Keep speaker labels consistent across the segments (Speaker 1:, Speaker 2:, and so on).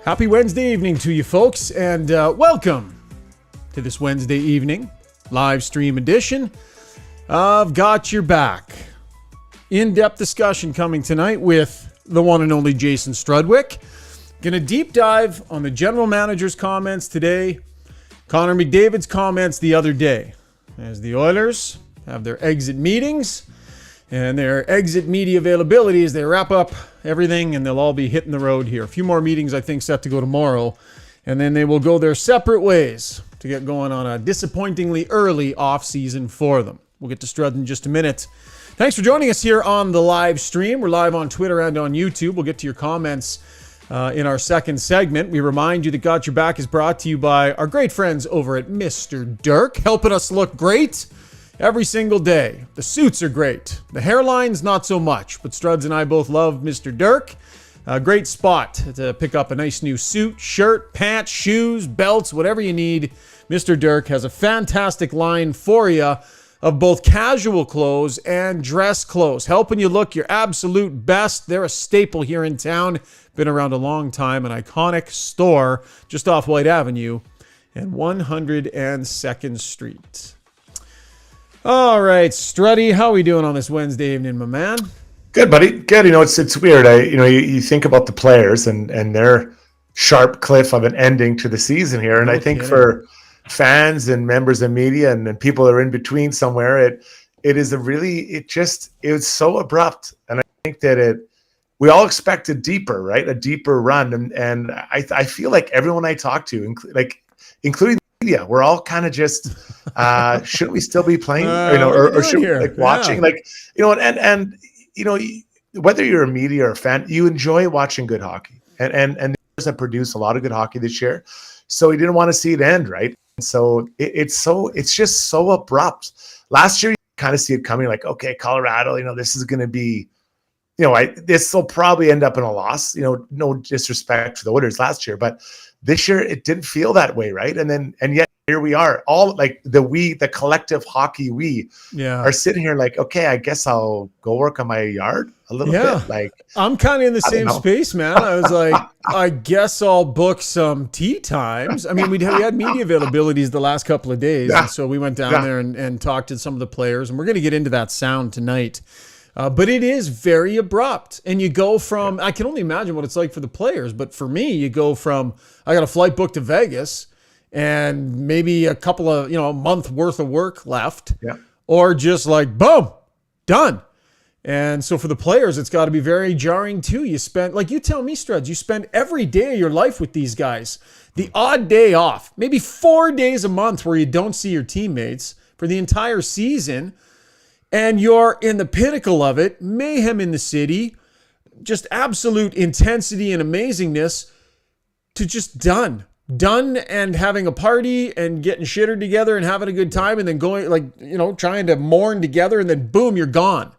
Speaker 1: Happy Wednesday evening to you folks, and welcome to this Wednesday evening live stream edition of Got Your Back. In-depth discussion coming tonight with the one and only Jason Strudwick. Going to deep dive on the general manager's comments today, Connor McDavid's comments the other day, as the Oilers have their exit meetings and their exit media availabilities. They wrap up everything and they'll all be hitting the road here. A few more meetings, I think, set to go tomorrow, and then they will go their separate ways to get going on a disappointingly early off-season for them. We'll get to Strud in just a minute. Thanks for joining us here on the live stream. We're live on Twitter and on YouTube. We'll get to your comments in our second segment. We remind you that Got Your Back is brought to you by our great friends over at Mr. Dirk, helping us look great every single day. The suits are great. The hairline's not so much, but Struds and I both love Mr. Dirk. A great spot to pick up a nice new suit, shirt, pants, shoes, belts, whatever you need. Mr. Dirk has a fantastic line for you of both casual clothes and dress clothes, helping you look your absolute best. They're a staple here in town. Been around a long time, an iconic store just off White Avenue and 102nd Street. All right, Struddy, how are we doing on this Wednesday evening, my man?
Speaker 2: Good, buddy. Good. It's weird. You think about the players and their sharp cliff of an ending to the season here, and I think for fans and members of media and people that are in between somewhere, it was so abrupt, and I think that we all expected deeper, right? A deeper run, and I feel like everyone I talk to, including media, we're all kind of just shouldn't we still be playing, or should we watching, whether you're a media or a fan, you enjoy watching good hockey, and the Oilers have produced a lot of good hockey this year, so we didn't want to see it end, right? And so it's just so abrupt. Last year you kind of see it coming, like, okay, Colorado, this is going to be, this will probably end up in a loss, no disrespect to the Oilers last year, but this year it didn't feel that way, right? And yet here we are, all like the collective hockey are sitting here like, okay, I guess I'll go work on my yard a little bit. Like,
Speaker 1: I'm kind of in the same space, man. I was like, I guess I'll book some tea times. I mean, we had media availabilities the last couple of days, and so we went down there and talked to some of the players, and we're going to get into that sound tonight. But it is very abrupt, and you go from, I can only imagine what it's like for the players, but for me, you go from, I got a flight booked to Vegas and maybe a couple of, a month worth of work left, or just like, boom, done. And so for the players, it's got to be very jarring too. You spend, like you tell me, Struds, you spend every day of your life with these guys. The odd day off, maybe 4 days a month where you don't see your teammates for the entire season, and you're in the pinnacle of it, mayhem in the city, just absolute intensity and amazingness, to just done and having a party and getting shittered together and having a good time, and then going, trying to mourn together, and then boom, you're gone.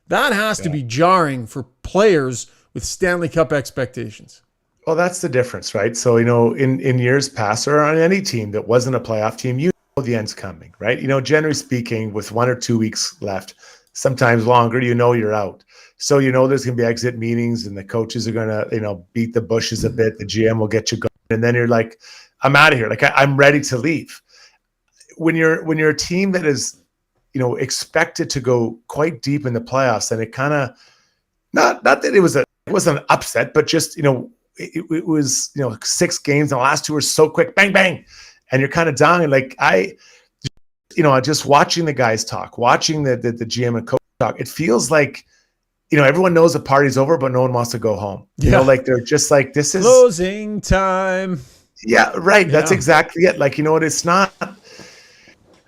Speaker 1: That has to be jarring for players with Stanley Cup expectations.
Speaker 2: Well, that's the difference, right? So, in years past, or on any team that wasn't a playoff team, the end's coming, right? Generally speaking, with 1 or 2 weeks left, sometimes longer, you're out. So, there's going to be exit meetings, and the coaches are going to, beat the bushes a bit. The GM will get you going, and then you're like, I'm out of here. Like, I'm ready to leave. When you're a team that is, expected to go quite deep in the playoffs, and it kind of, not that it wasn't an upset, but just, it was, 6 games, and the last 2 were so quick, bang, bang. And you're kind of down, and like just watching the guys talk, watching the GM and coach talk, it feels like, everyone knows the party's over, but no one wants to go home. Like they're just like, this is
Speaker 1: closing time.
Speaker 2: Yeah, right. Yeah. That's exactly it. Like, it's not.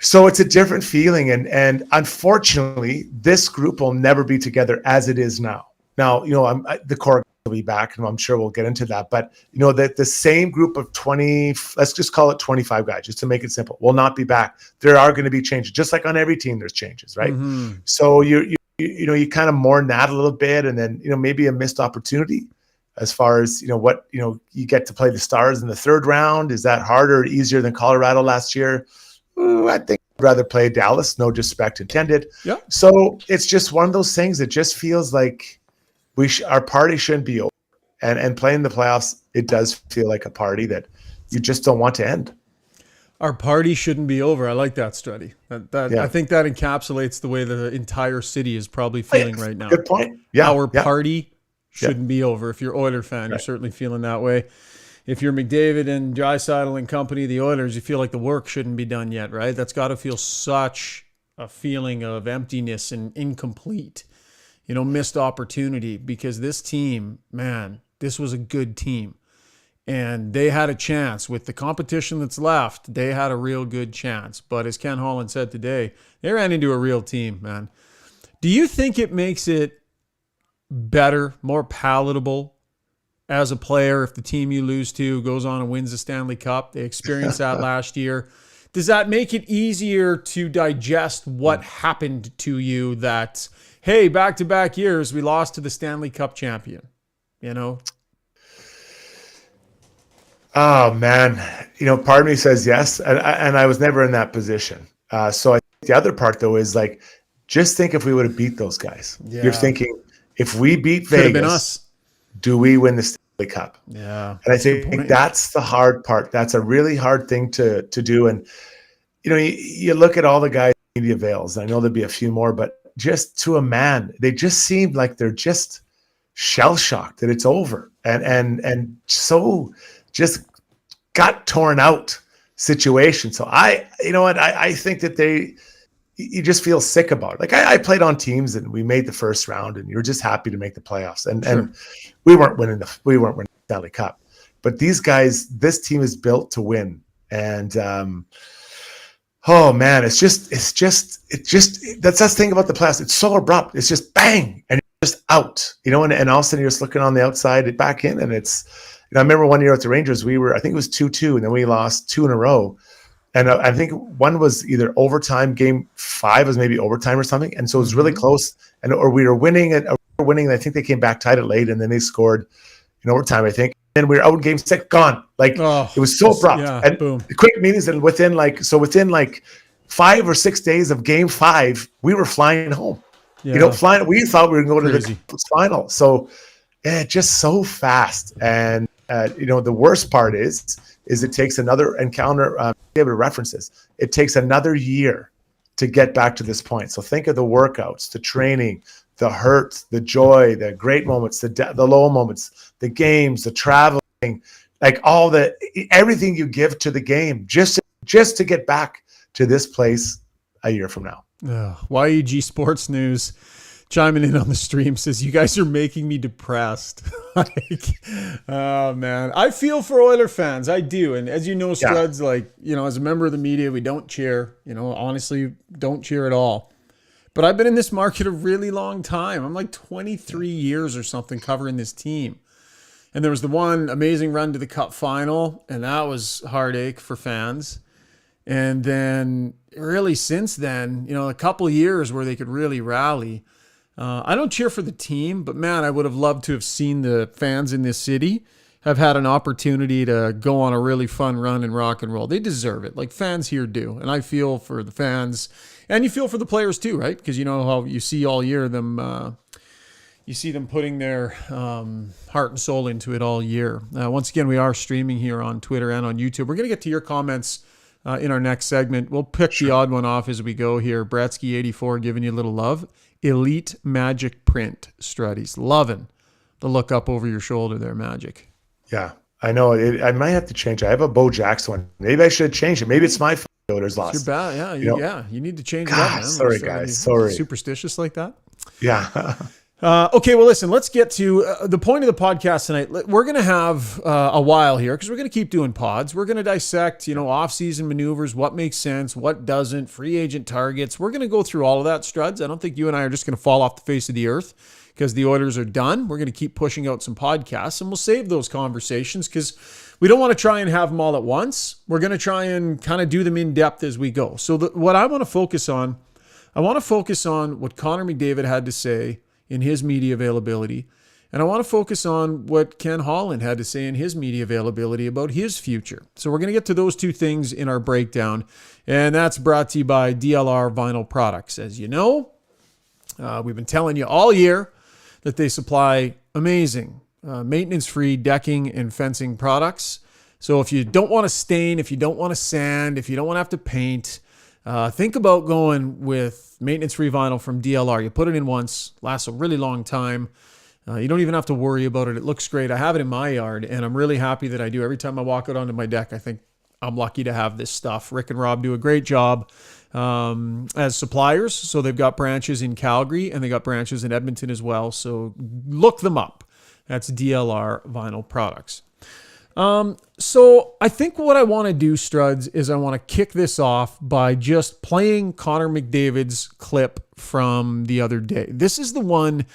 Speaker 2: So it's a different feeling, and unfortunately, this group will never be together as it is now. Now, the core will be back, and I'm sure we'll get into that. But that the same group of 20, let's just call it 25 guys, just to make it simple, will not be back. There are going to be changes, just like on every team. There's changes, right? Mm-hmm. So you kind of mourn that a little bit, and then maybe a missed opportunity as far as what you get to play the Stars in the 3rd round. Is that harder or easier than Colorado last year? I think I'd rather play Dallas. No disrespect intended. Yeah. So it's just one of those things that just feels like our party shouldn't be over. And playing the playoffs, it does feel like a party that you just don't want to end.
Speaker 1: Our party shouldn't be over. I like that, Struddy. I think that encapsulates the way the entire city is probably feeling right now.
Speaker 2: Good point. Yeah.
Speaker 1: Our party shouldn't be over. If you're Oiler fan, you're certainly feeling that way. If you're McDavid and Draisaitl and company, the Oilers, you feel like the work shouldn't be done yet, right? That's got to feel such a feeling of emptiness and incomplete, missed opportunity, because this team, man, this was a good team. And they had a chance with the competition that's left. They had a real good chance. But as Ken Holland said today, they ran into a real team, man. Do you think it makes it better, more palatable as a player if the team you lose to goes on and wins the Stanley Cup? They experienced that last year. Does that make it easier to digest what happened to you that, hey, back-to-back years, we lost to the Stanley Cup champion,
Speaker 2: Oh man, part of me says yes, and I was never in that position. So I think the other part though is like, just think if we would have beat those guys. Yeah. You're thinking, if we beat Vegas, do we win the Stanley Cup?
Speaker 1: Yeah,
Speaker 2: and I think that's the hard part. That's a really hard thing to do. And you look at all the guys in the avails. I know there'd be a few more, but just to a man, they just seem like they're just shell shocked that it's over, and so just got torn out situation. So I think that you just feel sick about it. Like I played on teams and we made the first round and you're just happy to make the playoffs. And we weren't winning the Stanley Cup, but these guys, this team is built to win. And, oh man, it's just that's the thing about the playoffs. It's so abrupt. It's just bang and you're just out, and all of a sudden you're just looking on the outside back in, and it's, I remember one year with the Rangers, I think it was 2-2, and then we lost 2 in a row. And I think one was either overtime, game 5 was maybe overtime or something. And so it was really close, or we were winning, and I think they came back, tied it late, and then they scored in overtime, I think. And we were out in game 6, gone. Like, it was so abrupt.
Speaker 1: Yeah,
Speaker 2: and
Speaker 1: boom.
Speaker 2: Quick meetings, and within 5 or 6 days of game 5, we were flying home.
Speaker 1: Yeah.
Speaker 2: Flying. We thought we were going to go to
Speaker 1: Crazy.
Speaker 2: the final. So, just so fast. And the worst part is it takes another encounter. Able to reference this. It takes another year to get back to this point. So think of the workouts, the training, the hurt, the joy, the great moments, the low moments, the games, the traveling, like everything you give to the game just to get back to this place a year from now.
Speaker 1: YEG Sports News chiming in on the stream says, you guys are making me depressed. Oh man, I feel for Oiler fans. I do. And as you know, Struds, as a member of the media, we don't cheer, honestly, don't cheer at all. But I've been in this market a really long time. I'm like 23 years or something covering this team. And there was the one amazing run to the Cup final, and that was heartache for fans. And then really since then, a couple of years where they could really rally. I don't cheer for the team, but man, I would have loved to have seen the fans in this city have had an opportunity to go on a really fun run and rock and roll. They deserve it. Like fans here do. And I feel for the fans, and you feel for the players too, right? Because you know how you see all year you see them putting their heart and soul into it all year. Once again, we are streaming here on Twitter and on YouTube. We're going to get to your comments in our next segment. We'll pick the odd one off as we go here. Bratsky84 giving you a little love. Elite Magic print, Struddies. Loving the look up over your shoulder there, Magic.
Speaker 2: Yeah, I know. I might have to change it. I have a Bo Jackson one. Maybe I should change it. Maybe it's my Oilers lost.
Speaker 1: It's your bad. Yeah, you need to change it
Speaker 2: God,
Speaker 1: up, man.
Speaker 2: Sorry, guys. Sorry.
Speaker 1: Superstitious like that?
Speaker 2: Yeah.
Speaker 1: Okay, well, listen, let's get to the point of the podcast tonight. We're going to have a while here because we're going to keep doing pods. We're going to dissect, off-season maneuvers, what makes sense, what doesn't, free agent targets. We're going to go through all of that, Struds. I don't think you and I are just going to fall off the face of the earth because the Oilers are done. We're going to keep pushing out some podcasts, and we'll save those conversations because we don't want to try and have them all at once. We're going to try and kind of do them in depth as we go. So what I want to focus on what Connor McDavid had to say in his media availability. And I want to focus on what Ken Holland had to say in his media availability about his future. So we're going to get to those two things in our breakdown. And that's brought to you by DLR Vinyl Products. As you know, we've been telling you all year that they supply amazing maintenance-free decking and fencing products. So if you don't want to stain, if you don't want to sand, if you don't want to have to paint, think about going with maintenance-free vinyl from DLR. You put it in once, lasts a really long time. You don't even have to worry about it. It looks great. I have it in my yard, and I'm really happy that I do. Every time I walk out onto my deck, I think I'm lucky to have this stuff. Rick and Rob do a great job as suppliers. So they've got branches in Calgary, and they got branches in Edmonton as well. So look them up. That's DLR Vinyl Products. So I think what I want to do, Struds, is I want to kick this off by just playing Connor McDavid's clip from the other day. This is the one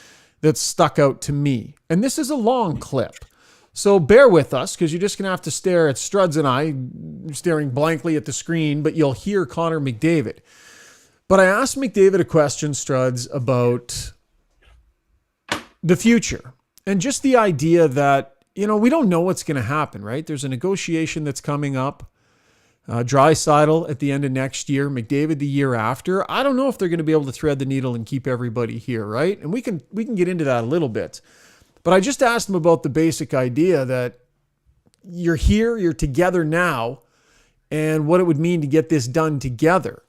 Speaker 1: that stuck out to me. And this is a long clip. So bear with us, because you're just going to have to stare at Struds and I staring blankly at the screen, but you'll hear Connor McDavid. But I asked McDavid a question, Struds, about the future and just the idea that, we don't know what's going to happen, right? There's a negotiation that's coming up. Draisaitl at the end of next year, McDavid the year after. I don't know if they're going to be able to thread the needle and keep everybody here, right? And we can get into that a little bit. But I just asked him about the basic idea that you're here, you're together now, and what it would mean to get this done together.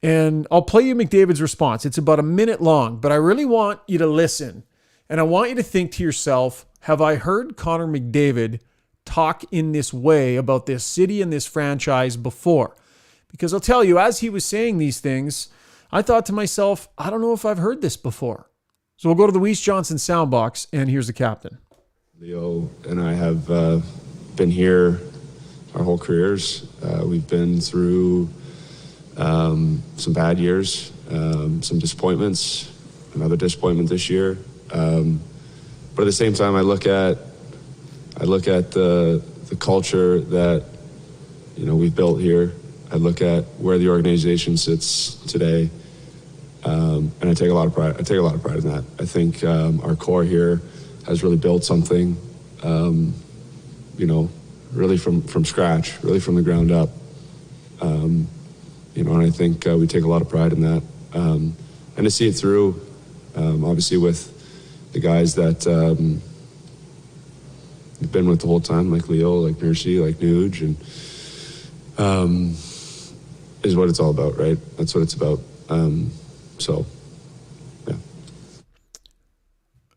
Speaker 1: And I'll play you McDavid's response. It's about a minute long, but I really want you to listen. And I want you to think to yourself, have I heard Connor McDavid talk in this way about this city and this franchise before? Because I'll tell you, as he was saying these things, I thought to myself, I don't know if I've heard this before. So we'll go to the Weiss Johnson soundbox, and here's the captain.
Speaker 3: Leo and I have been here our whole careers. We've been through some bad years, some disappointments, another disappointment this year. But at the same time, I look at the culture that we've built here. I look at where the organization sits today, and I take a lot of pride. In that. I think our core here has really built something, really from scratch, really from the ground up. And I think we take a lot of pride in that, and to see it through, obviously with the guys that you've been with the whole time, like Leo, like Mercy, like Nuge, and is what it's all about, right? That's what it's about. So, yeah.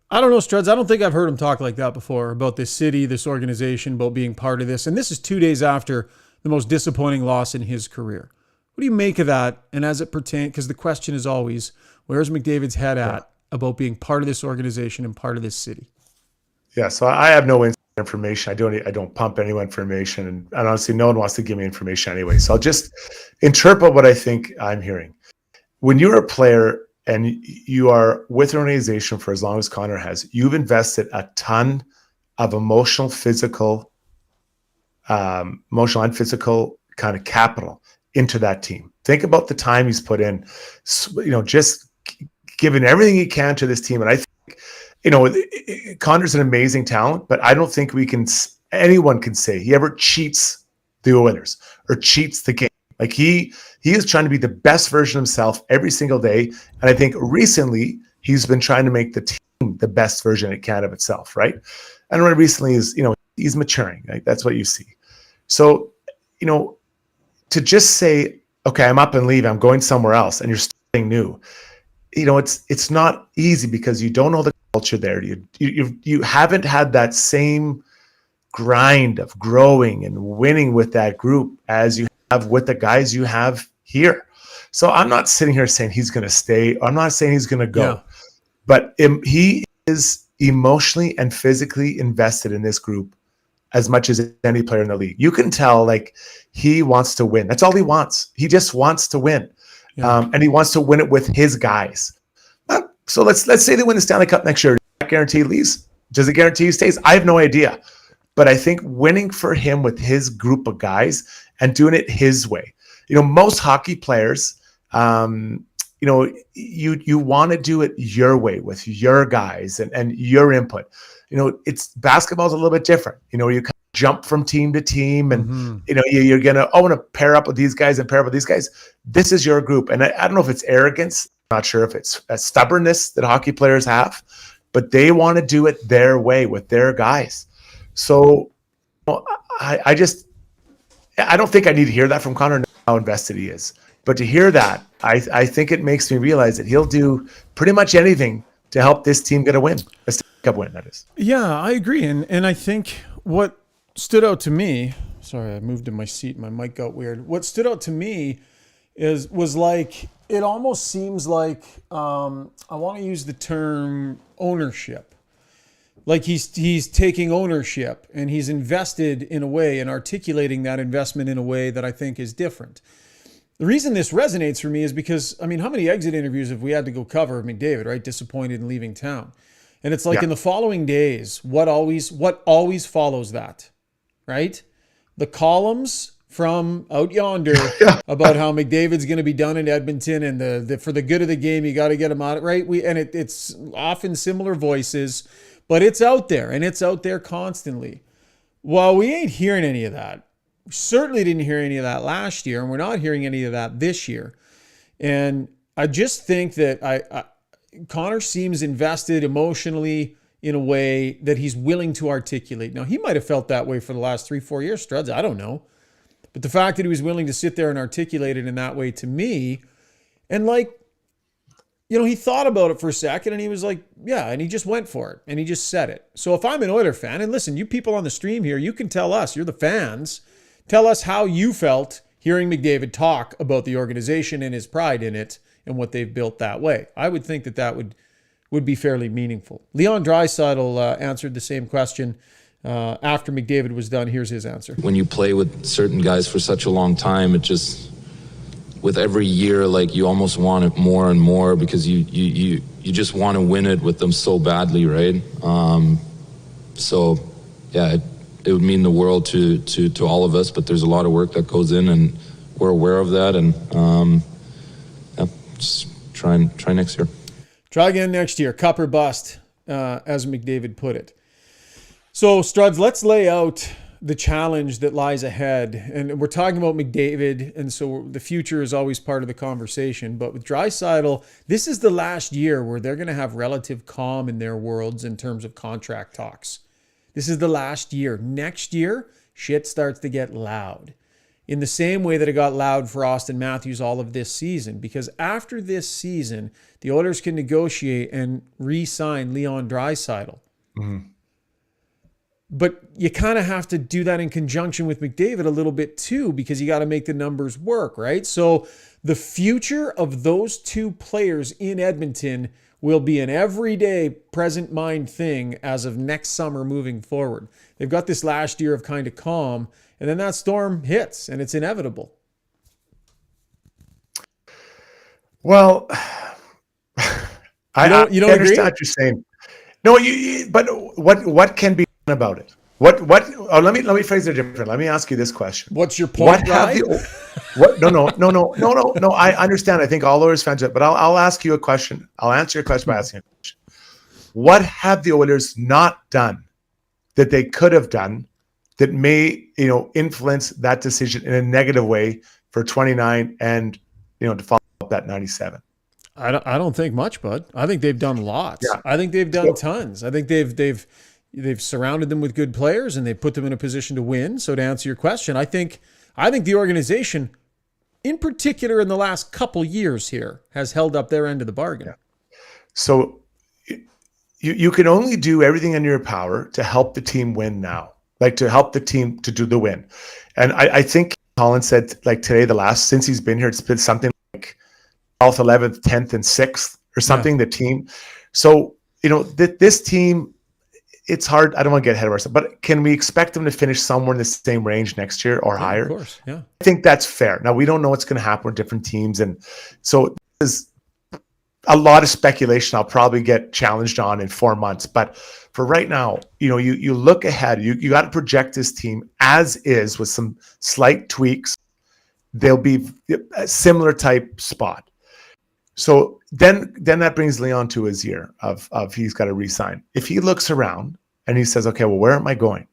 Speaker 1: I don't know, Struds. I don't think I've heard him talk like that before about this city, this organization, about being part of this. And this is 2 days after the most disappointing loss in his career. What do you make of that? And as it pertains, because the question is always, where's McDavid's head at about being part of this organization and part of this city?
Speaker 2: Yeah, so I have no information. I don't pump any information, and honestly, no one wants to give me information anyway. So I'll just interpret what I think I'm hearing. When you're a player and you are with an organization for as long as Connor has, you've invested a ton of emotional and physical kind of capital into that team. Think about the time he's put in, just giving everything he can to this team. And I think, Connor's an amazing talent, but I don't think anyone can say he ever cheats the Oilers or cheats the game. Like he is trying to be the best version of himself every single day. And I think recently he's been trying to make the team the best version it can of itself, right? And what recently is, he's maturing, right? That's what you see. So, to just say, okay, I'm up and leaving, I'm going somewhere else, and you're starting new, it's not easy because you don't know the culture there. You haven't had that same grind of growing and winning with that group as you have with the guys you have here. So I'm not sitting here saying he's going to stay. I'm not saying he's going to go, but he is emotionally and physically invested in this group as much as any player in the league. You can tell, like, he wants to win. That's all he wants. He just wants to win. And he wants to win it with his guys. So let's say they win the Stanley Cup next year. Does that guarantee he leaves? Does it guarantee he stays? I have no idea. But I think winning for him with his group of guys and doing it his way. Most hockey players, you want to do it your way with your guys and your input. It's basketball's a little bit different. You kind of jump from team to team, and you're gonna want to pair up with these guys and pair up with these guys. This is your group, and I don't know if it's arrogance. I'm not sure if it's a stubbornness that hockey players have, but they want to do it their way with their guys. So I don't think I need to hear that from Connor, how invested he is. But to hear that, I think it makes me realize that he'll do pretty much anything to help this team get a win, a Stanley Cup win, that is.
Speaker 1: Yeah, I agree. And I think what stood out to me, sorry, I moved in my seat, my mic got weird. What stood out to me was like, it almost seems like, I want to use the term ownership. Like he's taking ownership and he's invested in a way and articulating that investment in a way that I think is different. The reason this resonates for me is because, I mean, how many exit interviews have we had to go cover of McDavid, right? Disappointed in leaving town. And it's like in the following days, what always follows that, right? The columns from out yonder about how McDavid's going to be done in Edmonton and the for the good of the game, you got to get him out, right? It's often similar voices, but it's out there and it's out there constantly. Well, we ain't hearing any of that. We certainly didn't hear any of that last year, and we're not hearing any of that this year. And I just think that Connor seems invested emotionally in a way that he's willing to articulate. Now, he might have felt that way for the last 3-4 years, Struds. I don't know. But the fact that he was willing to sit there and articulate it in that way to me, and like, you know, he thought about it for a second and he was like, yeah, and he just went for it and he just said it. So if I'm an Oiler fan, and listen, you people on the stream here, you can tell us, you're the fans, tell us how you felt hearing McDavid talk about the organization and his pride in it and what they've built that way. I would think that would be fairly meaningful. Leon Draisaitl answered the same question after McDavid was done. Here's his answer.
Speaker 3: When you play with certain guys for such a long time, it just, with every year, like you almost want it more and more because you just want to win it with them so badly, right? So yeah, it would mean the world to all of us, but there's a lot of work that goes in and we're aware of that, and just try next year.
Speaker 1: Try again next year, cup or bust, as McDavid put it. So, Struds, let's lay out the challenge that lies ahead. And we're talking about McDavid, and so the future is always part of the conversation. But with Draisaitl, this is the last year where they're going to have relative calm in their worlds in terms of contract talks. This is the last year. Next year, shit starts to get loud. In the same way that it got loud for Auston Matthews all of this season. Because after this season, the Oilers can negotiate and re-sign Leon Draisaitl. Mm-hmm. But you kind of have to do that in conjunction with McDavid a little bit too, because you got to make the numbers work, right? So the future of those two players in Edmonton will be an everyday present mind thing as of next summer moving forward. They've got this last year of kind of calm, and then that storm hits, and it's inevitable.
Speaker 2: Well, I
Speaker 1: don't
Speaker 2: understand
Speaker 1: agree?
Speaker 2: what you're saying. No, but what can be done about it? What? Oh, let me phrase it different. Let me ask you this question.
Speaker 1: What's your point?
Speaker 2: No. I understand. I think all Oilers fans do it, but I'll ask you a question. I'll answer your question by asking a question. What have the Oilers not done that they could have done that may, influence that decision in a negative way for 29 and, to follow up that 97?
Speaker 1: I don't think much, bud. I think they've done lots.
Speaker 2: Yeah.
Speaker 1: I think they've done tons. I think they've surrounded them with good players and they put them in a position to win. So to answer your question, I think the organization, in particular in the last couple years here, has held up their end of the bargain.
Speaker 2: Yeah. So you can only do everything in your power to help the team win now, like to help the team to do the win. And I think Holland said, like today, since he's been here, it's been something like 12th, 11th, 10th, and 6th or something, the team. So, this team, it's hard. I don't want to get ahead of ourselves, but can we expect them to finish somewhere in the same range next year or higher?
Speaker 1: Of course, yeah.
Speaker 2: I think that's fair. Now, we don't know what's going to happen with different teams. And so there's a lot of speculation I'll probably get challenged on in 4 months. But for right now, you look ahead. You got to project this team as is with some slight tweaks. They'll be a similar type spot. So then that brings Leon to his year of he's got to re-sign. If he looks around and he says, okay, well, where am I going?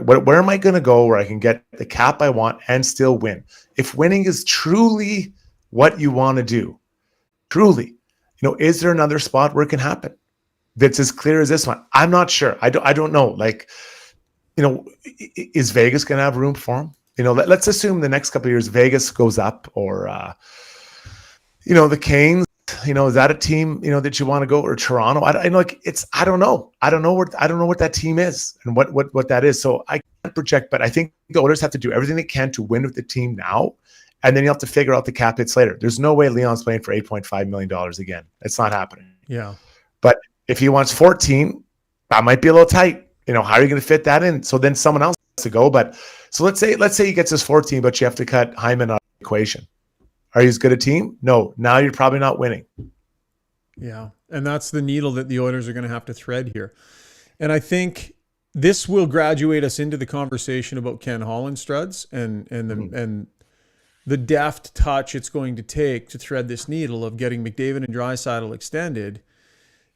Speaker 2: Where am I going to go where I can get the cap I want and still win? If winning is truly what you want to do, truly, is there another spot where it can happen? that's as clear as this one? I'm not sure. I don't know. Like, is Vegas going to have room for him? Let's assume the next couple of years Vegas goes up, or the Canes. Is that a team that you want to go, or Toronto? I don't know. I don't know what that team is and what that is. So I can't project, but I think the Oilers have to do everything they can to win with the team now, and then you have to figure out the cap hits later. There's no way Leon's playing for $8.5 million again. It's not happening.
Speaker 1: Yeah.
Speaker 2: But if he wants 14, that might be a little tight. How are you going to fit that in? So then someone else has to go. But so let's say he gets his 14, but you have to cut Hyman out of the equation. Are you as good a team? No. Now you're probably not winning.
Speaker 1: Yeah. And that's the needle that the Oilers are going to have to thread here. And I think this will graduate us into the conversation about Ken Holland, Struds, and the deft touch it's going to take to thread this needle of getting McDavid and Draisaitl extended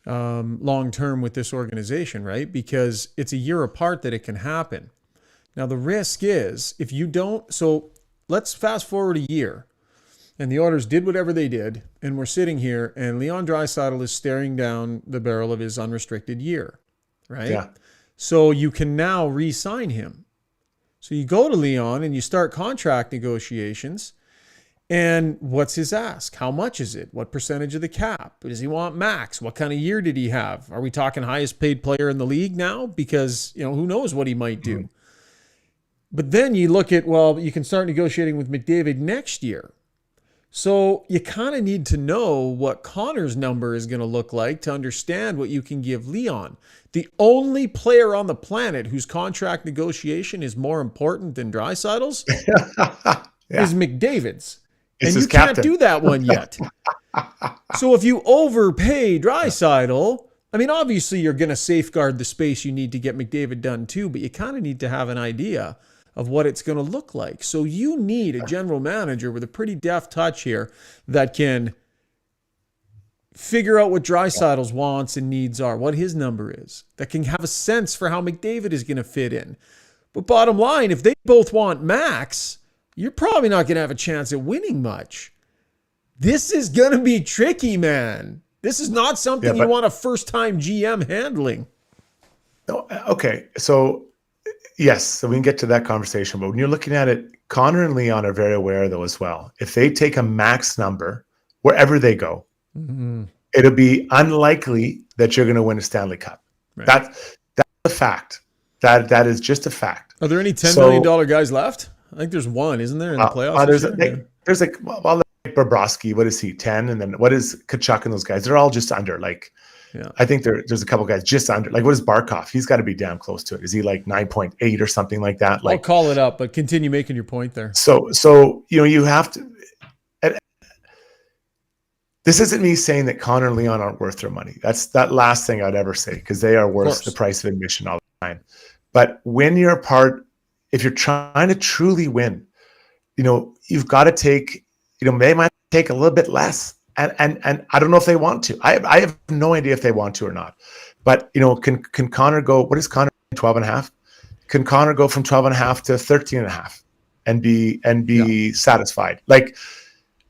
Speaker 1: long-term with this organization, right? Because it's a year apart that it can happen. Now, the risk is if you don't, so let's fast forward a year. And the Oilers did whatever they did, and we're sitting here, and Leon Draisaitl is staring down the barrel of his unrestricted year, right?
Speaker 2: Yeah.
Speaker 1: So you can now re-sign him. So you go to Leon and you start contract negotiations, and what's his ask? How much is it? What percentage of the cap? Does he want max? What kind of year did he have? Are we talking highest paid player in the league now? Because, who knows what he might do. Mm-hmm. But then you look at, you can start negotiating with McDavid next year. So you kind of need to know what Connor's number is going to look like to understand what you can give Leon. The only player on the planet whose contract negotiation is more important than Draisaitl's is McDavid's.
Speaker 2: It's
Speaker 1: and you can't do that one yet. So if you overpay Draisaitl, obviously you're going to safeguard the space you need to get McDavid done too, but you kind of need to have an idea of what it's going to look like. So you need a general manager with a pretty deft touch here that can figure out what Draisaitl's wants and needs are, what his number is, that can have a sense for how McDavid is going to fit in. But bottom line, if they both want max, you're probably not going to have a chance at winning much. This is going to be tricky, man. This is not something you want a first-time GM handling.
Speaker 2: No, okay, so yes, so we can get to that conversation. But when you're looking at it, Connor and Leon are very aware, though, as well. If they take a max number, wherever they go, it'll be unlikely that you're going to win a Stanley Cup. Right. That's a fact. That is just a fact.
Speaker 1: Are there any $10 million guys left? I think there's one, isn't there, in the playoffs?
Speaker 2: There's Bobrovsky, what is he, 10? And then what is Kachuk and those guys? They're all just under, I think there's a couple guys just under. What is Barkov? He's got to be damn close to it. Is he 9.8 or something like that?
Speaker 1: I'll call it up, but continue making your point there.
Speaker 2: So you have to. This isn't me saying that Connor and Leon aren't worth their money. That's that last thing I'd ever say, because they are worth the price of admission all the time. But when you're a part, if you're trying to truly win, you've got to take, they might take a little bit less. And I don't know if they want to. I have no idea if they want to or not. But, can Connor go, what is Connor, 12.5? Can Connor go from 12.5 to 13.5 and be satisfied?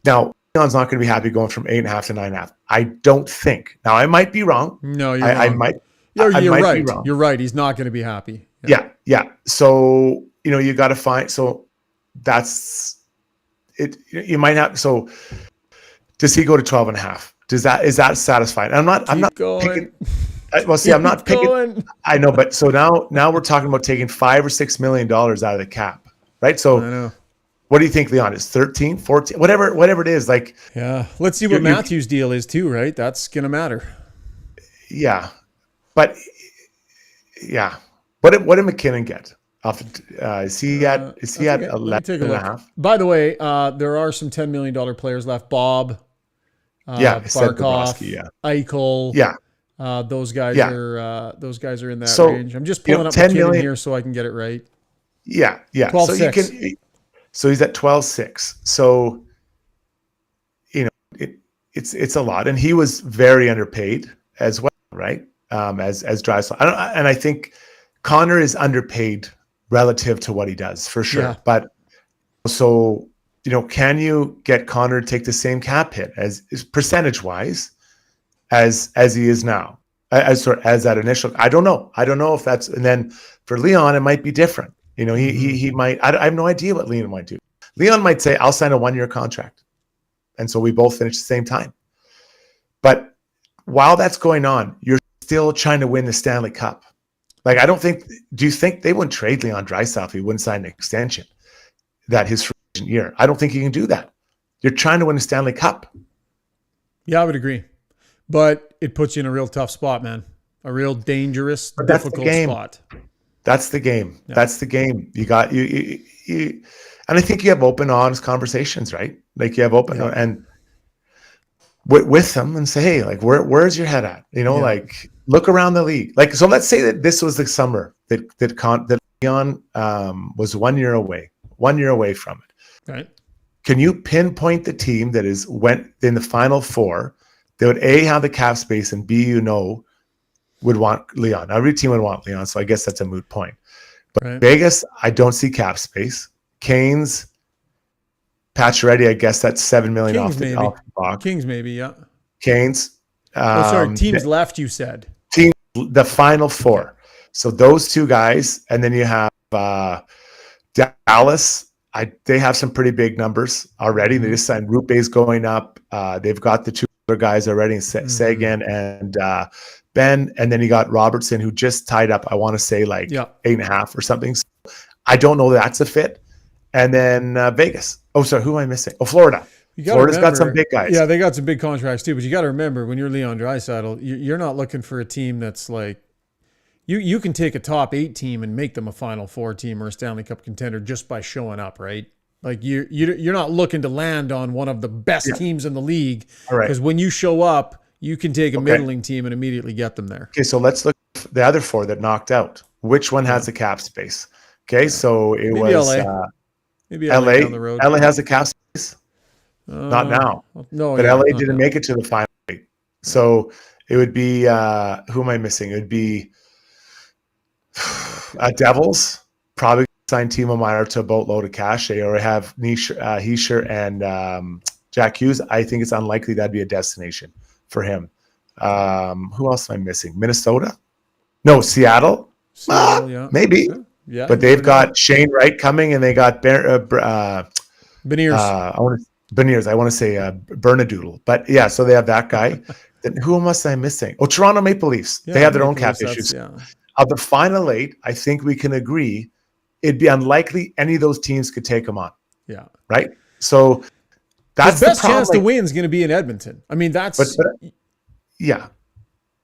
Speaker 2: Now, Leon's not going to be happy going from 8.5 to 9.5. I don't think. Now, I might be wrong.
Speaker 1: No, you're wrong. You're right. You're right. He's not going to be happy.
Speaker 2: Yeah. So, you got to find, so that's it. You might have, so does he go to 12.5? Is that satisfying? I'm not picking. I'm not picking. I know, but so now we're talking about taking $5 or $6 million out of the cap, right? So
Speaker 1: I know.
Speaker 2: What do you think, Leon? Is 13, 14, whatever it is?
Speaker 1: Let's see what Matthews' deal is too, right? That's gonna matter.
Speaker 2: Yeah, but what did McKinnon get? Is he at 11.5?
Speaker 1: By the way, there are some $10 million players left. Bob, Barkov, Eichel, those guys are in that range. I'm just pulling up McKinnon here so I can get it right.
Speaker 2: Yeah.
Speaker 1: 12.6.
Speaker 2: So he's at 12.6. So it's a lot, and he was very underpaid as well, right? As Draisaitl, and I think Connor is underpaid relative to what he does for sure. Yeah. But so can you get Connor to take the same cap hit as percentage wise as he is now? as that initial. I don't know. I don't know if that's, and then for Leon, it might be different. You know, he might, I have no idea what Leon might do. Leon might say, I'll sign a 1-year contract. And so we both finish at the same time. But while that's going on, you're still trying to win the Stanley Cup. Like, do you think they wouldn't trade Leon Draisaitl if he wouldn't sign an extension that his free agent year? I don't think you can do that. You're trying to win the Stanley Cup.
Speaker 1: Yeah, I would agree. But it puts you in a real tough spot, man. A real dangerous, difficult spot.
Speaker 2: That's the game. Yeah. That's the game. You got you, and I think you have open, honest conversations, right? Like you have open and with them and say, hey, like where's your head at? You know, like look around the league. Like, so let's say that this was the summer that Leon was 1 year away from it.
Speaker 1: Right.
Speaker 2: Can you pinpoint the team that went in the Final Four that would A, have the cap space, and B, would want Leon? Every team would want Leon, so I guess that's a moot point. But Vegas, I don't see cap space. Canes, Pacioretty, I guess that's $7 million off the box.
Speaker 1: Kings, maybe, yeah.
Speaker 2: Canes.
Speaker 1: Teams left, you said.
Speaker 2: The Final Four. So those two guys, and then you have Dallas. They have some pretty big numbers already. They just signed Rupe's going up. They've got the two other guys already, Sagan and Ben, and then you got Robertson, who just tied up, I want to say 8.5 or something. So I don't know that's a fit. And then Vegas. Oh, sorry, who am I missing? Oh, Florida. Florida's got some big guys.
Speaker 1: Yeah, they got some big contracts too. But you got to remember, when you're Leon Draisaitl, you're not looking for a team that's like, you can take a top 8 team and make them a Final Four team or a Stanley Cup contender just by showing up, right? Like you're not looking to land on one of the best teams in the league, because when you show up, you can take a middling team and immediately get them there.
Speaker 2: Okay, so let's look at the other 4 that knocked out. Which one has the cap space? Okay, so maybe was
Speaker 1: LA. Maybe
Speaker 2: LA
Speaker 1: down the road.
Speaker 2: LA has the cap space. Not now.
Speaker 1: No,
Speaker 2: but LA didn't make it to the Final 8. So it would be who am I missing? It would be Devils. Probably sign Timo Meier to a boatload of cash. They already have Heischer and Jack Hughes. I think it's unlikely that'd be a destination for him. Who else am I missing? Minnesota? No, Seattle? Maybe. Yeah, but they've got Shane Wright coming, and they got
Speaker 1: Beniers.
Speaker 2: Beniers. I want to say Bernadoodle. But yeah, so they have that guy. Then who else am I missing? Oh, Toronto Maple Leafs. They have their own cap issues. Of the Final 8, I think we can agree it'd be unlikely any of those teams could take them on.
Speaker 1: Yeah.
Speaker 2: Right? So that's
Speaker 1: the best chance to win is going to be in Edmonton. I mean, that's
Speaker 2: yeah.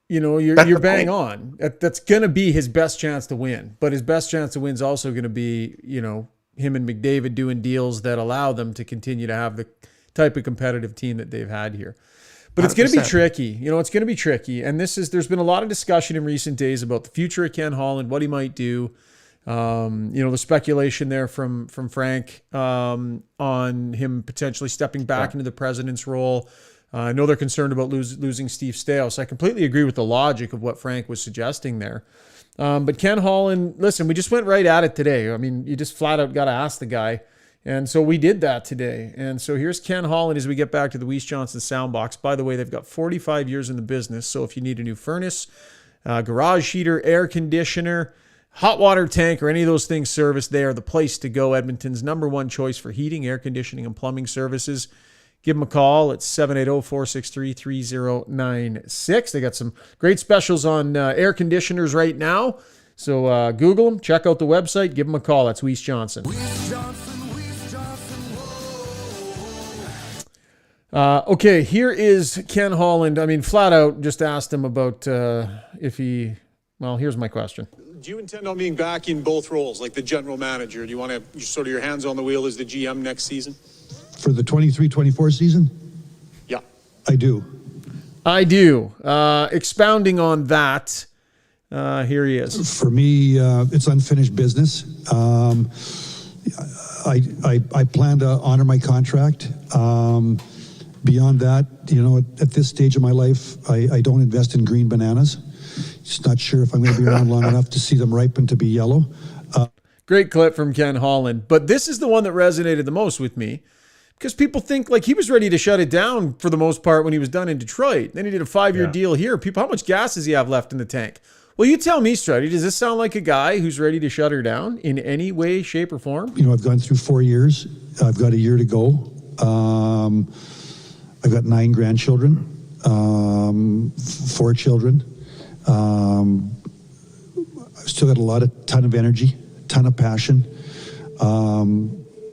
Speaker 1: You know, you're bang on. That's going to be his best chance to win. But his best chance to win is also going to be, him and McDavid doing deals that allow them to continue to have the type of competitive team that they've had here. But it's going to be tricky. It's going to be tricky. And there's been a lot of discussion in recent days about the future of Ken Holland, what he might do. The speculation there from Frank on him potentially stepping back into the president's role. I know they're concerned about losing Steve Staios. I completely agree with the logic of what Frank was suggesting there. But Ken Holland, listen, we just went right at it today. I mean, you just flat out got to ask the guy. And so we did that today. And so here's Ken Holland as we get back to the Weiss Johnson Soundbox. By the way, they've got 45 years in the business. So if you need a new furnace, garage heater, air conditioner, hot water tank, or any of those things serviced, they are the place to go. Edmonton's #1 choice for heating, air conditioning, and plumbing services. Give them a call. It's 780-463-3096. They got some great specials on air conditioners right now. So Google them, check out the website, give them a call. That's Weiss Johnson. Okay, here is Ken Holland. I mean, flat out just asked him about here's my question.
Speaker 4: Do you intend on being back in both roles, like the general manager? Do you want to sort of your hands on the wheel as the GM next season?
Speaker 5: For the 23-24 season?
Speaker 4: Yeah.
Speaker 5: I do.
Speaker 2: Expounding on that, here he is.
Speaker 5: For me, it's unfinished business. I plan to honor my contract. Beyond that, at this stage of my life, I don't invest in green bananas. Just not sure if I'm going to be around long enough to see them ripen to be yellow.
Speaker 1: Great clip from Ken Holland. But this is the one that resonated the most with me, Because people think like he was ready to shut it down for the most part when he was done in Detroit. Then he did a 5-year deal here. People, how much gas does he have left in the tank? Well, you tell me, Struddy, does this sound like a guy who's ready to shut her down in any way, shape, or form?
Speaker 5: You know, I've gone through 4 years. I've got a year to go. I've got 9 grandchildren, 4 children. I've still got a ton of energy, ton of passion.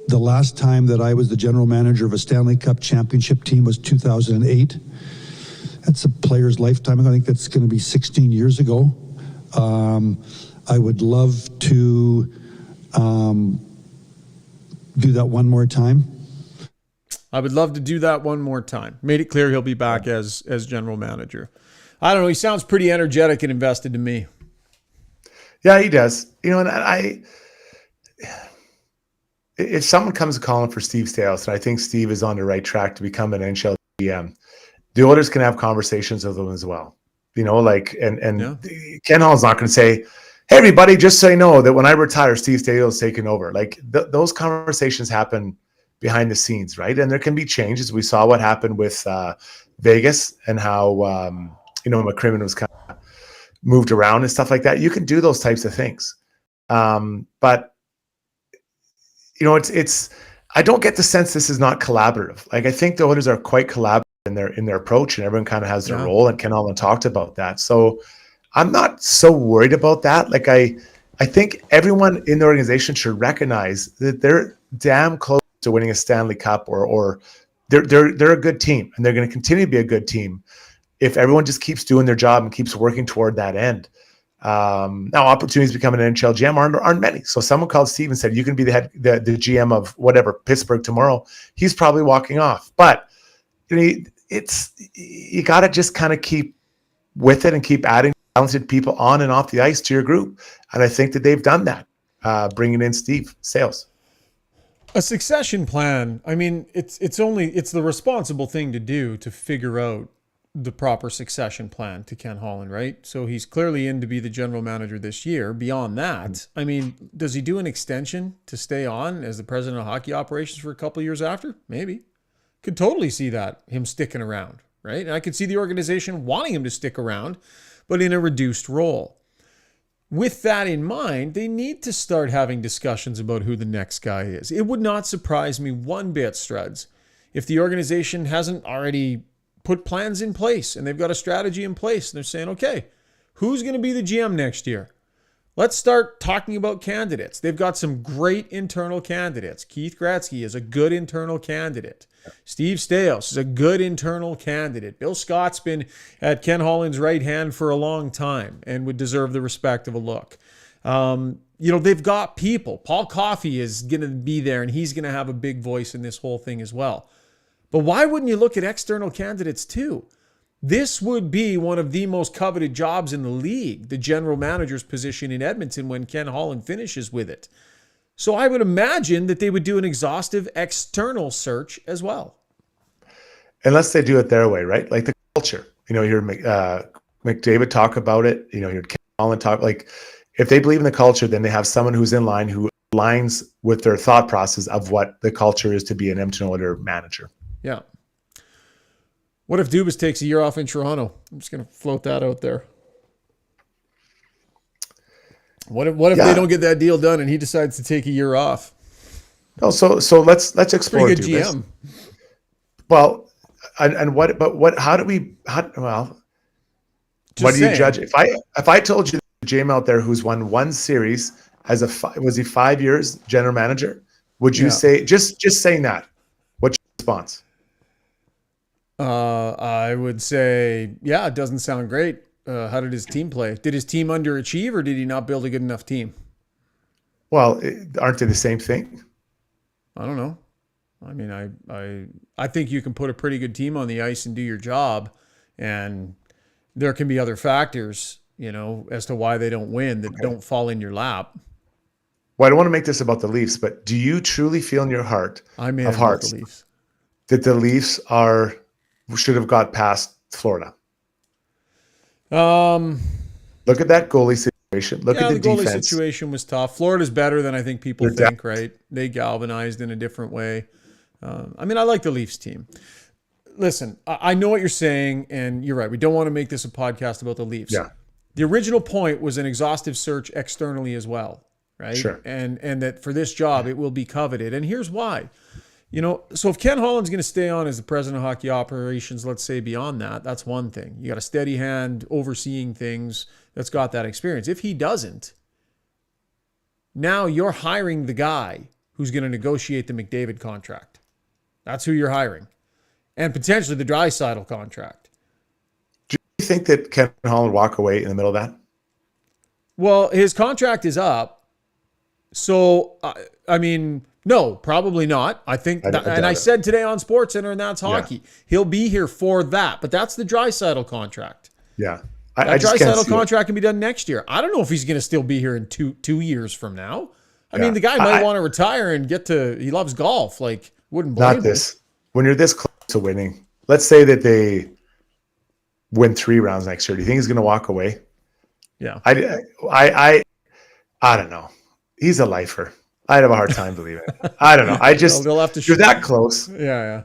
Speaker 5: The last time that I was the general manager of a Stanley Cup championship team was 2008. That's a player's lifetime. I think that's going to be 16 years ago. I would love to do that one more time.
Speaker 1: I would love to do that one more time. Made it clear he'll be back as general manager. I don't know. He sounds pretty energetic and invested to me.
Speaker 2: Yeah, he does. You know, and if someone comes calling for Steve Staios, and I think Steve is on the right track to become an NHL GM, the owners can have conversations with them as well. You know, like, and Ken Hall's not going to say, hey, everybody, just so you know that when I retire, Steve Staios is taking over. Like, those conversations happen behind the scenes, right? And there can be changes. We saw what happened with Vegas and how, McCrimmon was kind of moved around and stuff like that. You can do those types of things. But, you know, it's I don't get the sense this is not collaborative. Like, I think the owners are quite collaborative in their approach, and everyone kind of has their role, and Ken Holland talked about that. So I'm not so worried about that. Like, I think everyone in the organization should recognize that they're damn close to winning a Stanley Cup, or they're a good team, and they're going to continue to be a good team if everyone just keeps doing their job and keeps working toward that end. Now, opportunities to become an NHL GM aren't many. So someone called Steve and said, you can be the GM of whatever, Pittsburgh tomorrow. He's probably walking off. But you got to just kind of keep with it and keep adding talented people on and off the ice to your group. And I think that they've done that, bringing in Steve Staios.
Speaker 1: A succession plan. I mean, it's the responsible thing to do to figure out the proper succession plan to Ken Holland, right? So he's clearly in to be the general manager this year. Beyond that, I mean, does he do an extension to stay on as the president of hockey operations for a couple of years after? Maybe. Could totally see that, him sticking around, right? And I could see the organization wanting him to stick around, but in a reduced role. With that in mind, they need to start having discussions about who the next guy is. It would not surprise me one bit, Struds, if the organization hasn't already put plans in place and they've got a strategy in place and they're saying, okay, who's going to be the GM next year? Let's start talking about candidates. They've got some great internal candidates. Keith Gretzky is a good internal candidate. Steve Staios is a good internal candidate. Bill Scott's been at Ken Holland's right hand for a long time and would deserve the respect of a look. They've got people. Paul Coffey is going to be there and he's going to have a big voice in this whole thing as well. But why wouldn't you look at external candidates too? This would be one of the most coveted jobs in the league, the general manager's position in Edmonton when Ken Holland finishes with it. So I would imagine that they would do an exhaustive external search as well.
Speaker 2: Unless they do it their way, right? Like the culture. You know, you hear McDavid talk about it. You know, you hear Ken Holland talk. Like, if they believe in the culture, then they have someone who's in line who aligns with their thought process of what the culture is to be an Edmonton Oilers manager.
Speaker 1: Yeah. What if Dubas takes a year off in Toronto? I'm just going to float that out there. What if they don't get that deal done and he decides to take a year off?
Speaker 2: No, so let's explore
Speaker 1: pretty good
Speaker 2: Dubas.
Speaker 1: GM.
Speaker 2: Well, and what? But what? How do you judge? If I told you the GM out there who's won one series was he 5 years general manager? Would you say just saying that? What's your response?
Speaker 1: I would say, yeah, it doesn't sound great. How did his team play? Did his team underachieve or did he not build a good enough team?
Speaker 2: Well, aren't they the same thing?
Speaker 1: I don't know. I mean, I think you can put a pretty good team on the ice and do your job, and there can be other factors, as to why they don't win that don't fall in your lap.
Speaker 2: Well, I don't want to make this about the Leafs, but do you truly feel in your heart of hearts
Speaker 1: the Leafs
Speaker 2: that the Leafs should have got past Florida? Look at that goalie situation. Look at the
Speaker 1: goalie
Speaker 2: defense.
Speaker 1: Situation was tough. Florida's better than I think people think, right? They galvanized in a different way. I mean, I like the Leafs team. Listen, I know what you're saying, and you're right. We don't want to make this a podcast about the Leafs.
Speaker 2: Yeah.
Speaker 1: The original point was an exhaustive search externally as well, right?
Speaker 2: Sure.
Speaker 1: And that for this job, it will be coveted. And here's why. So if Ken Holland's going to stay on as the president of hockey operations, let's say beyond that, that's one thing. You got a steady hand overseeing things that's got that experience. If he doesn't, now you're hiring the guy who's going to negotiate the McDavid contract. That's who you're hiring. And potentially the Draisaitl contract.
Speaker 2: Do you think that Ken Holland walk away in the middle of that?
Speaker 1: Well, his contract is up. So, I mean, no, probably not. I think, I said today on SportsCenter, and that's hockey. Yeah. He'll be here for that, but that's the Draisaitl contract.
Speaker 2: Yeah.
Speaker 1: That Draisaitl contract can be done next year. I don't know if he's going to still be here in two years from now. I mean, the guy might want to retire and he loves golf. Like, wouldn't blame him.
Speaker 2: Not this. When you're this close to winning, let's say that they win 3 rounds next year. Do you think he's going to walk away?
Speaker 1: Yeah.
Speaker 2: I don't know. He's a lifer. I'd have a hard time believing it. I don't know.
Speaker 1: They'll have to
Speaker 2: you're that close.
Speaker 1: Yeah.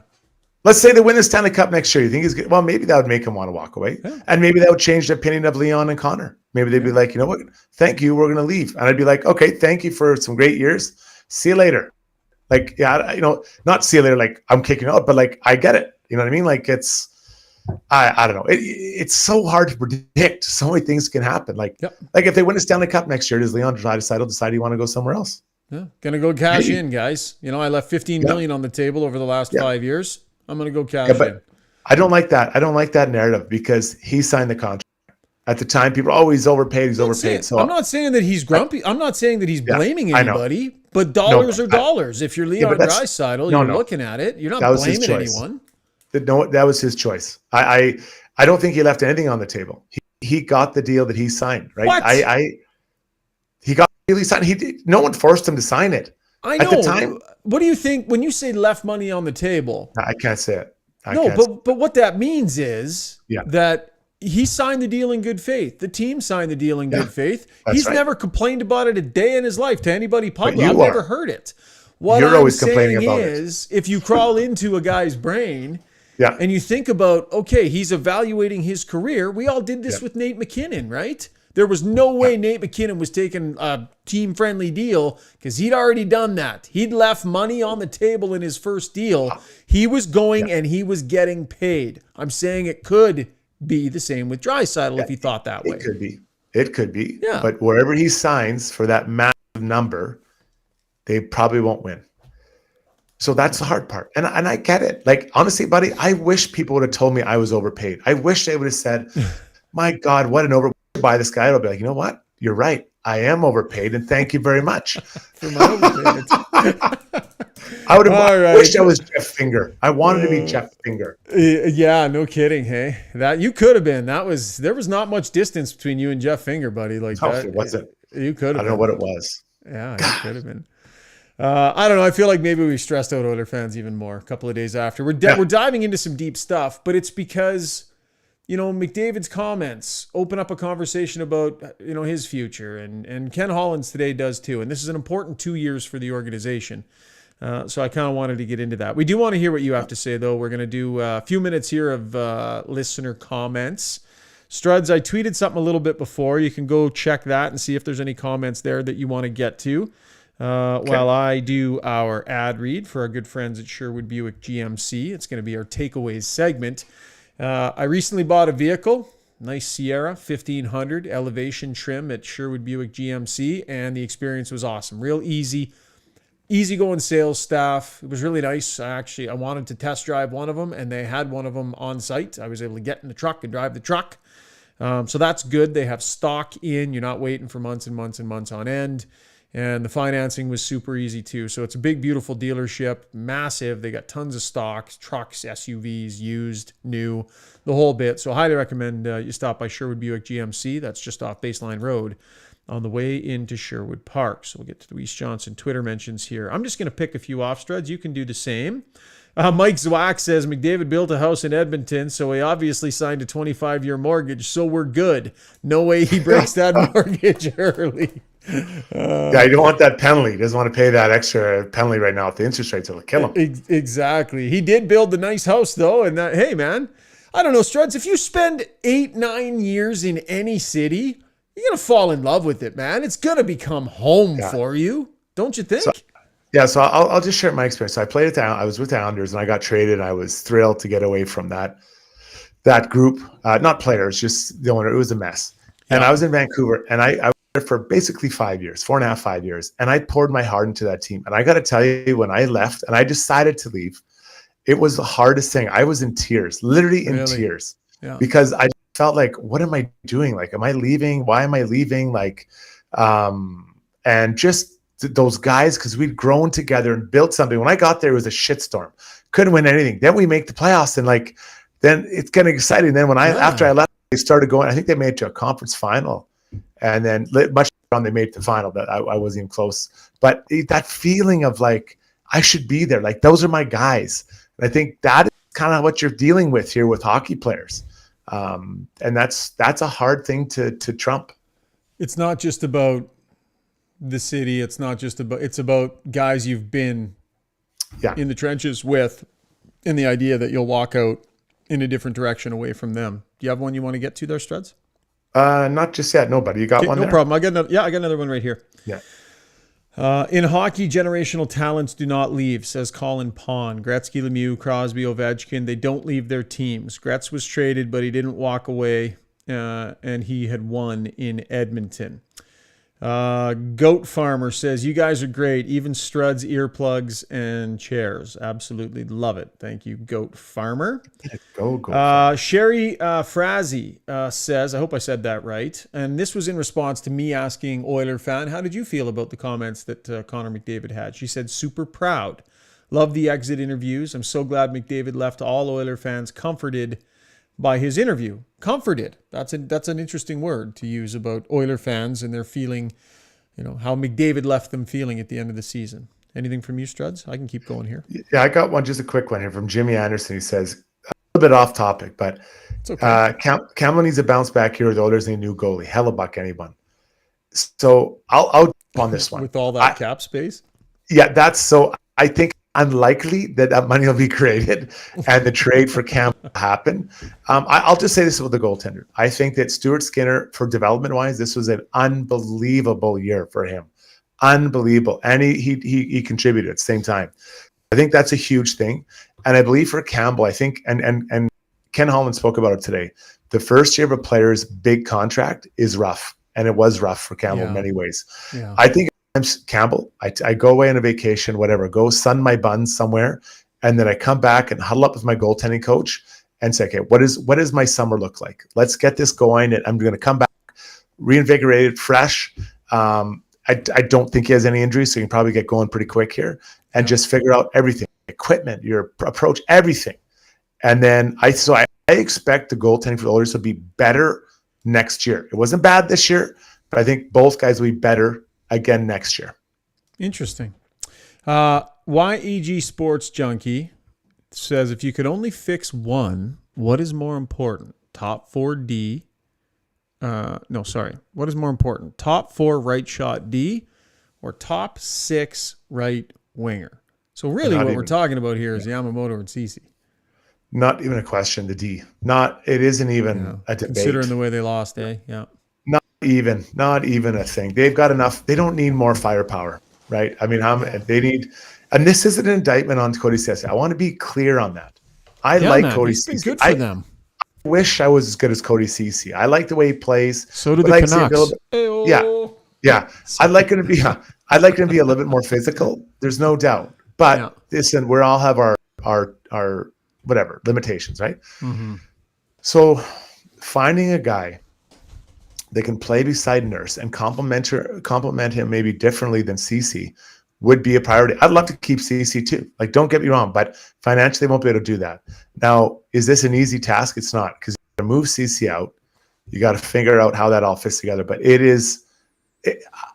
Speaker 2: Let's say they win the Stanley Cup next year. You think he's good? Well, maybe that would make him want to walk away. Yeah. And maybe that would change the opinion of Leon and Connor. Maybe they'd be like, you know what? Thank you. We're going to leave. And I'd be like, okay, thank you for some great years. See you later. Like, yeah, not see you later. Like I'm kicking out, but like, I get it. You know what I mean? Like I don't know. It's so hard to predict. So many things can happen. Like if they win a Stanley Cup next year, does Leon Draisaitl decide he want to go somewhere else?
Speaker 1: Yeah. Gonna go cash in, guys. I left $15 million on the table over the last 5 years. I'm gonna go cash in.
Speaker 2: I don't like that. I don't like that narrative because he signed the contract. At the time, people he's overpaid. He's overpaid. So
Speaker 1: I'm not saying that he's grumpy. I'm not saying that he's blaming anybody. But dollars are dollars. If you're Leon Draisaitl, you're looking at it. You're not blaming anyone.
Speaker 2: That was his choice. I don't think he left anything on the table. He got the deal that he signed. Right?
Speaker 1: What?
Speaker 2: He got the deal he signed. No one forced him to sign it.
Speaker 1: I know. At the time, what do you think when you say left money on the table?
Speaker 2: I can't say it.
Speaker 1: But what that means is that he signed the deal in good faith. The team signed the deal in good faith. He's never complained about it a day in his life to anybody public. I've never heard it. What
Speaker 2: You're
Speaker 1: I'm
Speaker 2: always complaining about
Speaker 1: is, if you crawl into a guy's brain and you think about, okay, he's evaluating his career. We all did this with Nate McKinnon, right? There was no way Nate McKinnon was taking a team-friendly deal because he'd already done that. He'd left money on the table in his first deal. He was going and he was getting paid. I'm saying it could be the same with Draisaitl if he thought that way.
Speaker 2: It could be.
Speaker 1: Yeah.
Speaker 2: But wherever he signs for that massive number, they probably won't win. So that's the hard part. And I get it. Like, honestly, buddy, I wish people would have told me I was overpaid. I wish they would have said, my God, what an overpaid by this guy. I'll be like, you know what? You're right. I am overpaid, and thank you very much.
Speaker 1: For my overpaid.
Speaker 2: I wished I was Jeff Finger. I wanted to be Jeff Finger.
Speaker 1: Yeah, no kidding. Hey, that you could have been. There was not much distance between you and Jeff Finger, buddy. Like that.
Speaker 2: It wasn't.
Speaker 1: You could have.
Speaker 2: I don't know what it was.
Speaker 1: Yeah, you could have been. I don't know. I feel like maybe we stressed out Oilers fans even more a couple of days after. We're diving into some deep stuff, but it's because McDavid's comments open up a conversation about, his future, and Ken Holland's today does too. And this is an important 2 years for the organization. So I kind of wanted to get into that. We do want to hear what you have to say, though. We're going to do a few minutes here of listener comments. Struds, I tweeted something a little bit before. You can go check that and see if there's any comments there that you want to get to. While I do our ad read for our good friends at Sherwood Buick GMC. It's going to be our takeaways segment. I recently bought a vehicle, nice Sierra 1500 elevation trim at Sherwood Buick GMC, and the experience was awesome. Real easygoing sales staff. It was really nice. I wanted to test drive one of them, and they had one of them on site. I was able to get in the truck and drive the truck. So that's good. They have stock in. You're not waiting for months and months and months on end. And the financing was super easy too. So it's a big, beautiful dealership, massive. They got tons of stocks, trucks, SUVs, used, new, the whole bit. So I highly recommend you stop by Sherwood Buick GMC. That's just off Baseline Road on the way into Sherwood Park. So we'll get to the Weiss Johnson Twitter mentions here. I'm just going to pick a few off, Struds. You can do the same. Mike Zwack says, McDavid built a house in Edmonton, so he obviously signed a 25-year mortgage, so we're good. No way he breaks that mortgage early.
Speaker 2: Yeah, you don't want that penalty. He doesn't want to pay that extra penalty right now. If the interest rates will kill him.
Speaker 1: Exactly. He did build the nice house though, and that, hey man, I don't know, Struds, if you spend 8-9 years in any city, you're gonna fall in love with it, man. It's gonna become home for you, don't you think?
Speaker 2: So I'll just share my experience. So I played at I was with the Islanders, and I got traded. And I was thrilled to get away from that group, not players, just the owner. It was a mess. And I was in Vancouver, and I was there for basically 5 years, 4.5, 5 years. And I poured my heart into that team. And I got to tell you, when I left and I decided to leave, it was the hardest thing. I was in tears, literally in tears, because I felt like, what am I doing? Like, am I leaving? Why am I leaving? Like, and just those guys, because we'd grown together and built something. When I got there, it was a shitstorm. Couldn't win anything. Then we make the playoffs, and like, then it's getting exciting. Then when after I left, they started going. I think they made it to a conference final, and then much later on they made it to the final. But I wasn't even close. But that feeling of like, I should be there. Like, those are my guys. And I think that is kind of what you're dealing with here with hockey players, and that's a hard thing to trump.
Speaker 1: It's not just about the city. It's about guys you've been in the trenches with, and the idea that you'll walk out in a different direction away from them. Do you have one you want to get to there, Struds?
Speaker 2: Not just yet. Nobody. You got one?
Speaker 1: No
Speaker 2: there?
Speaker 1: problem. I got another one right here.
Speaker 2: Yeah.
Speaker 1: In hockey, generational talents do not leave, says Colin Pond. Gretzky, Lemieux, Crosby, Ovechkin, they don't leave their teams. Gretz was traded, but he didn't walk away, and he had won in Edmonton. Goat Farmer says, you guys are great. Even Struds, earplugs, and chairs. Absolutely love it. Thank you, Goat Farmer.
Speaker 2: Go.
Speaker 1: Sherry Frazee says, I hope I said that right. And this was in response to me asking Oiler fan, how did you feel about the comments that Connor McDavid had? She said, super proud. Love the exit interviews. I'm so glad McDavid left all Oiler fans comforted by his interview. Comforted. That's an interesting word to use about Oiler fans and their feeling, how McDavid left them feeling at the end of the season. Anything from you, Struds? I can keep going here.
Speaker 2: Yeah, I got one, just a quick one here from Jimmy Anderson. He says, a little bit off topic, but
Speaker 1: it's okay.
Speaker 2: Campbell needs a bounce back here. The Oilers need a new goalie. Hellebuck, anyone. So I'll jump on this one.
Speaker 1: With all that cap space?
Speaker 2: Yeah, I think unlikely that money will be created and the trade for Cam will happen. I'll just say this about the goaltender. I think that Stuart Skinner, for development-wise, this was an unbelievable year for him. Unbelievable. And he contributed at the same time. I think that's a huge thing. And I believe for Campbell, I think, and Ken Holland spoke about it today, the first year of a player's big contract is rough. And it was rough for Campbell in many ways. Yeah. I think Campbell, I go away on a vacation, whatever, go sun my buns somewhere, and then I come back and huddle up with my goaltending coach and say, okay, what does my summer look like? Let's get this going, and I'm going to come back reinvigorated, fresh. I don't think he has any injuries, so you can probably get going pretty quick here and just figure out everything, equipment, your approach, everything. And then I expect the goaltending for the Oilers to be better next year. It wasn't bad this year, but I think both guys will be better again next year.
Speaker 1: Interesting. YEG Sports Junkie says, if you could only fix one, what is more important? Top 4 D. What is more important? Top 4 right shot D or top 6 right winger? So really what we're talking about here is Yamamoto and Ceci.
Speaker 2: Not even a question, the D. It isn't even a debate.
Speaker 1: Considering the way they lost, Yeah.
Speaker 2: Not even a thing. They've got enough. They don't need more firepower, right? I mean, they need, and this isn't an indictment on Cody Ceci. I want to be clear on that. I like Cody Ceci.
Speaker 1: It's been good for them.
Speaker 2: I wish I was as good as Cody Ceci. I like the way he plays.
Speaker 1: So do the Canucks.
Speaker 2: Yeah. I'd like him to be a little bit more physical. There's no doubt. But listen, we all have our whatever limitations, right? Mm-hmm. So finding a guy that can play beside Nurse and complement him maybe differently than Ceci would be a priority. I'd love to keep Ceci too. Like, don't get me wrong, but financially they won't be able to do that. Now, is this an easy task? It's not, because you got to move Ceci out. You got to figure out how that all fits together. But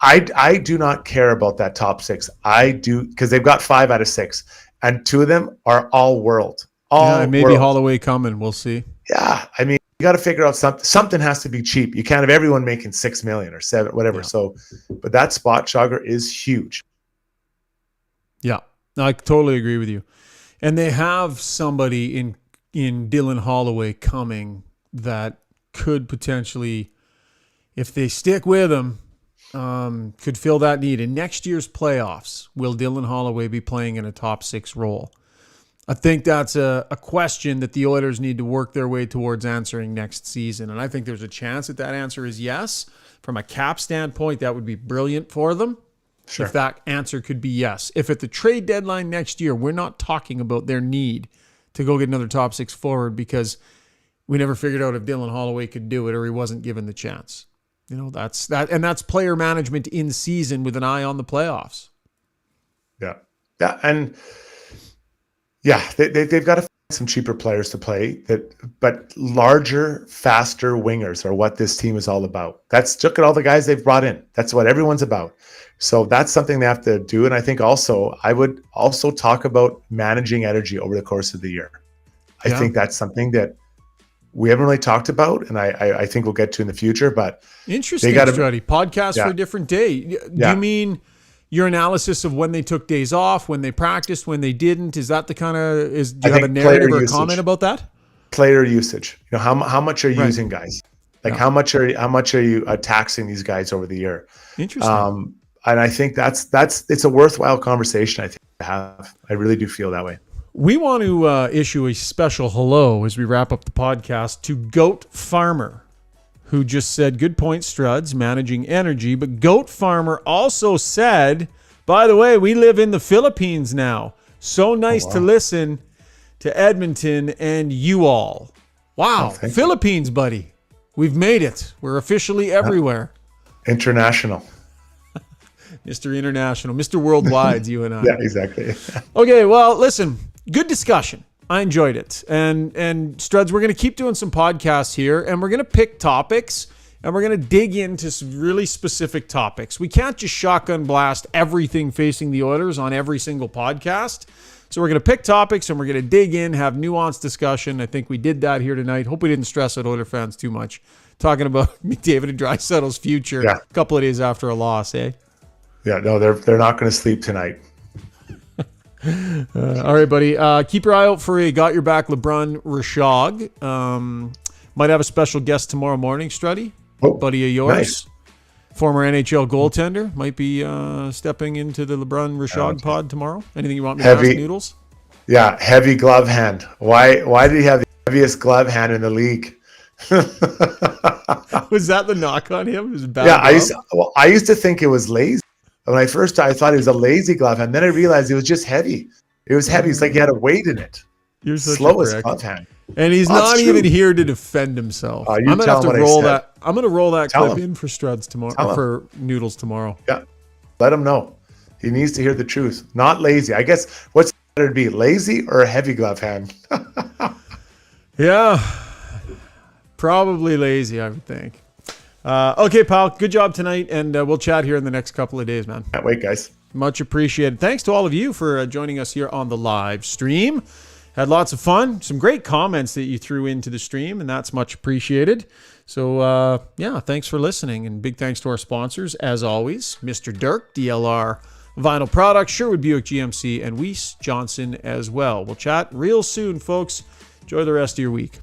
Speaker 2: I do not care about that top 6. I do, because they've got 5 out of 6, and 2 of them are all world.
Speaker 1: Maybe Holloway coming. We'll see.
Speaker 2: Yeah, I mean, got to figure out something has to be cheap. You can't have everyone making $6 million or $7 million, whatever.
Speaker 1: Yeah.
Speaker 2: So, but that spot jogger is huge.
Speaker 1: Yeah, I totally agree with you. And they have somebody in Dylan Holloway coming that could potentially, if they stick with him, could fill that need. In next year's playoffs, will Dylan Holloway be playing in a top 6 role? I think that's a question that the Oilers need to work their way towards answering next season. And I think there's a chance that answer is yes. From a cap standpoint, that would be brilliant for them.
Speaker 2: Sure.
Speaker 1: If that answer could be yes. If at the trade deadline next year, we're not talking about their need to go get another top 6 forward because we never figured out if Dylan Holloway could do it or he wasn't given the chance. You know, that's player management in season with an eye on the playoffs.
Speaker 2: Yeah. Yeah. And yeah, they've got to find some cheaper players to play but larger, faster wingers are what this team is all about. Look at all the guys they've brought in. That's what everyone's about. So that's something they have to do. And I think I would also talk about managing energy over the course of the year. I think that's something that we haven't really talked about, and I think we'll get to in the future. But
Speaker 1: interesting, Struddy. Podcast for a different day. Do you mean your analysis of when they took days off, when they practiced, when they didn't? Is that the kind of do you have a narrative or a comment about that?
Speaker 2: Player usage. You know, how much are you using guys? Like how much are you taxing these guys over the year?
Speaker 1: Interesting.
Speaker 2: And I think it's a worthwhile conversation. I think to have. I really do feel that way.
Speaker 1: We want to issue a special hello as we wrap up the podcast to Goat Farmer, who just said, good point, Struds, managing energy. But Goat Farmer also said, by the way, we live in the Philippines now. So nice to listen to Edmonton and you all. Wow. Philippines, buddy. We've made it. We're officially everywhere.
Speaker 2: International.
Speaker 1: Mr. International, Mr. Worldwide, you and I.
Speaker 2: Yeah, exactly.
Speaker 1: Okay, well, listen, good discussion. I enjoyed it. And Struds, we're going to keep doing some podcasts here, and we're going to pick topics, and we're going to dig into some really specific topics. We can't just shotgun blast everything facing the Oilers on every single podcast. So we're going to pick topics, and we're going to dig in, have nuanced discussion. I think we did that here tonight. Hope we didn't stress out Oilers fans too much. Talking about McDavid and Draisaitl's future a couple of days after a loss, eh?
Speaker 2: Yeah, no, they're not going to sleep tonight.
Speaker 1: All right, buddy. Keep your eye out for a Got Your Back LeBrun Rishaug. Might have a special guest tomorrow morning, Struddy. Buddy of yours.
Speaker 2: Nice.
Speaker 1: Former NHL goaltender. Might be stepping into the LeBrun Rishaug pod tomorrow. Anything you want me to ask, Noodles?
Speaker 2: Yeah, heavy glove hand. Why did he have the heaviest glove hand in the league?
Speaker 1: Was that the knock on him? It was bad.
Speaker 2: Yeah, I used to think it was lazy. When I first started, I thought it was a lazy glove hand. Then I realized it was just heavy. It was heavy. It's like he had a weight in it.
Speaker 1: You're such
Speaker 2: slowest glove hand.
Speaker 1: And he's not even here to defend himself. I'm gonna have to roll that. I'm gonna roll that clip in for Struds tomorrow, or for Noodles tomorrow.
Speaker 2: Yeah, let him know. He needs to hear the truth. Not lazy. I guess what's better to be, lazy or a heavy glove hand?
Speaker 1: Yeah, probably lazy, I would think. Okay, pal. Good job tonight, and we'll chat here in the next couple of days, man.
Speaker 2: Can't wait, guys.
Speaker 1: Much appreciated. Thanks to all of you for joining us here on the live stream. Had lots of fun. Some great comments that you threw into the stream, and that's much appreciated. So, thanks for listening, and big thanks to our sponsors, as always, Mr. Dirk, DLR Vinyl Products, Sherwood Buick GMC, and Weiss Johnson as well. We'll chat real soon, folks. Enjoy the rest of your week.